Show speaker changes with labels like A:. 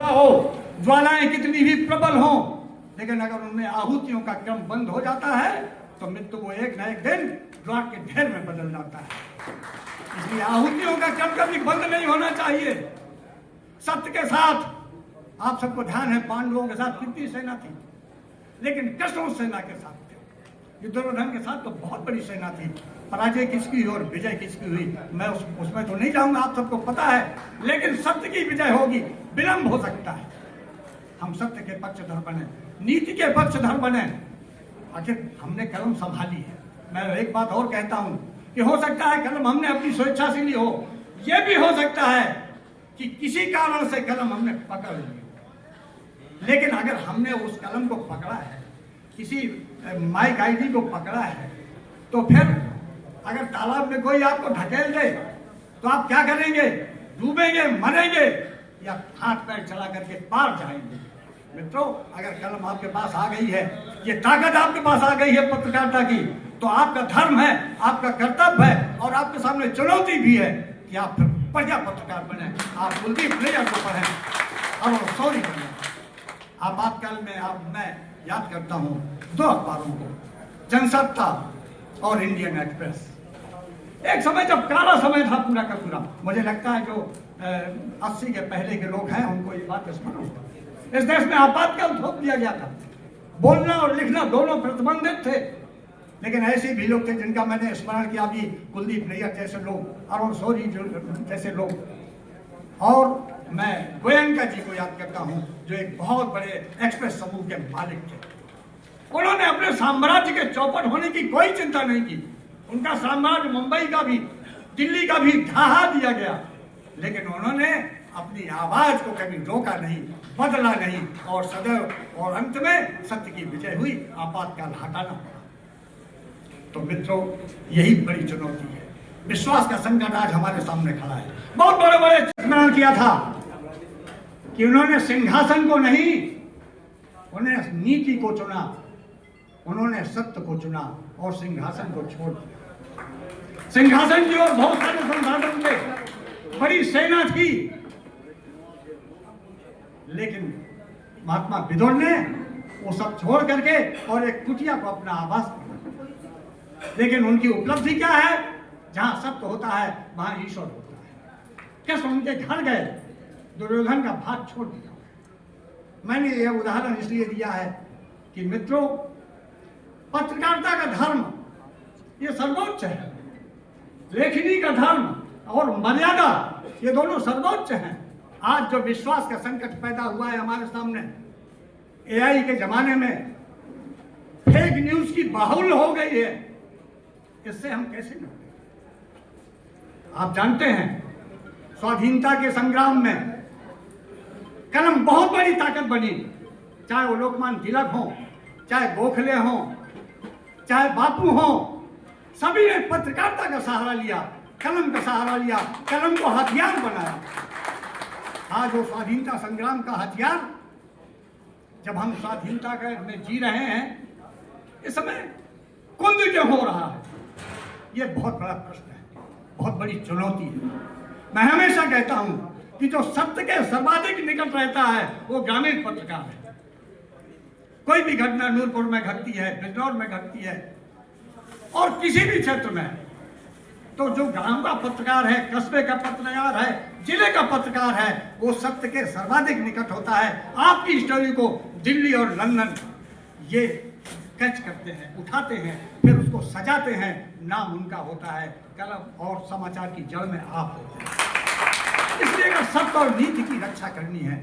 A: हो, ज्वालाएं कितनी भी प्रबल हो, लेकिन अगर उनमें आहुतियों का क्रम बंद हो जाता है तो मृत्यु को एक न एक दिन राख के ढेर में बदल जाता है। इसलिए आहुतियों का क्रम कभी बंद नहीं होना चाहिए। सत्य के साथ आप सबको ध्यान है, पांडवों के साथ कितनी सेना थी, लेकिन कृष्ण उस सेना के साथ थे। दुर्योधन के साथ तो बहुत बड़ी सेना थी। पराजय किसकी और विजय किसकी हुई मैं उसमें तो नहीं जाऊंगा, आप सबको पता है। लेकिन सत्य की विजय होगी, विलंब हो सकता है। हम सत्य के पक्षधर बने, नीति के पक्षधर बने। आखिर हमने कलम संभाली है। मैं एक बात और कहता हूं कि हो सकता है कलम हमने अपनी स्वेच्छा से ली हो, यह भी हो सकता है कि किसी कारण से कलम हमने पकड़ ली हो। लेकिन अगर हमने उस कलम को पकड़ा है, किसी माइक आईडी को पकड़ा है, तो फिर अगर तालाब में कोई आपको ढकेल दे तो आप क्या करेंगे? डूबेंगे, मरेंगे, या हाथ पैर चला करके पार जाएंगे? मित्रों, अगर कलम आपके पास आ गई है, ये ताकत आपके पास आ गई है पत्रकारिता की, तो आपका धर्म है, आपका कर्तव्य है और आपके सामने चुनौती भी है कि आप फिर बढ़िया पत्रकार बने। आप कुलदीप नैय्यर को पढ़ें और सॉरी बने। आपातकाल में मैं याद करता हूँ दो अखबारों को, जनसत्ता और इंडियन एक्सप्रेस। एक समय जब काला समय था पूरा का पूरा, मुझे लगता है जो 80 के पहले के लोग हैं उनको ये बात स्मरण होगा। इस देश में आपातकाल थोप दिया गया था, बोलना और लिखना दोनों प्रतिबंधित थे। लेकिन ऐसे भी लोग थे जिनका मैंने स्मरण किया, अभी कुलदीप नैय्यर जैसे लोग, अरुण शौरी जैसे लोग, और मैं गोयनका जी को याद करता हूं जो एक बहुत बड़े एक्सप्रेस समूह के मालिक थे। उन्होंने अपने साम्राज्य के चौपट होने की कोई चिंता नहीं की। उनका साम्राज्य मुंबई का भी, दिल्ली का भी ढहा दिया गया, लेकिन उन्होंने अपनी आवाज को कभी रोका नहीं, बदला नहीं, और सदैव और अंत में सत्य की विजय हुई, आपातकाल हटाना पड़ा। तो मित्रों, यही बड़ी चुनौती है। विश्वास का संकट आज हमारे सामने खड़ा है। बहुत बड़े बड़े स्मरण किया था कि उन्होंने सिंहासन को नहीं, उन्हें नीति को चुना, उन्होंने सत्य को चुना और सिंहासन को छोड़ दिया। सिंहासन की ओर बहुत सारे संसाधन थे, बड़ी सेना थी, लेकिन महात्मा विदुर ने वो सब छोड़ करके और एक कुटिया को अपना आवास बना। लेकिन उनकी उपलब्धि क्या है? जहां सत्य होता है वहां ईश्वर होता है। कैसे उनके घर गए, दुर्योधन का भाग छोड़ दिया। मैंने यह उदाहरण इसलिए दिया है कि मित्रों, पत्रकारिता का धर्म ये सर्वोच्च है, लेखनी का धर्म और मर्यादा ये दोनों सर्वोच्च हैं। आज जो विश्वास का संकट पैदा हुआ है हमारे सामने, एआई के जमाने में फेक न्यूज की बाहुल हो गई है, इससे हम कैसे निपटें? आप जानते हैं, स्वाधीनता के संग्राम में कलम बहुत बड़ी ताकत बनी। चाहे वो लोकमान्य तिलक हो, चाहे गोखले हो, चाहे बापू हो, सभी ने पत्रकारिता का सहारा लिया, कलम का सहारा लिया, कलम को हथियार बनाया। आज वो स्वाधीनता संग्राम का हथियार, जब हम स्वाधीनता में जी रहे हैं, इस समय कुंद क्यों हो रहा है? ये बहुत बड़ा प्रश्न है, बहुत बड़ी चुनौती है। मैं हमेशा कहता हूं कि जो सत्य के सर्वाधिक निकट रहता है वो ग्रामीण पत्रकार है। कोई भी घटना नूरपुर में घटती है, बिजनौर में घटती है, और किसी भी क्षेत्र में, तो जो गांव का पत्रकार है, कस्बे का पत्रकार है, जिले का पत्रकार है, वो सत्य के सर्वाधिक निकट होता है। आपकी स्टोरी को दिल्ली और लंदन ये कैच करते हैं, उठाते हैं, फिर उसको सजाते हैं, नाम उनका होता है, कलम और समाचार की जड़ में आप होते हैं। इसलिए अगर सत्य और नीति की रक्षा करनी है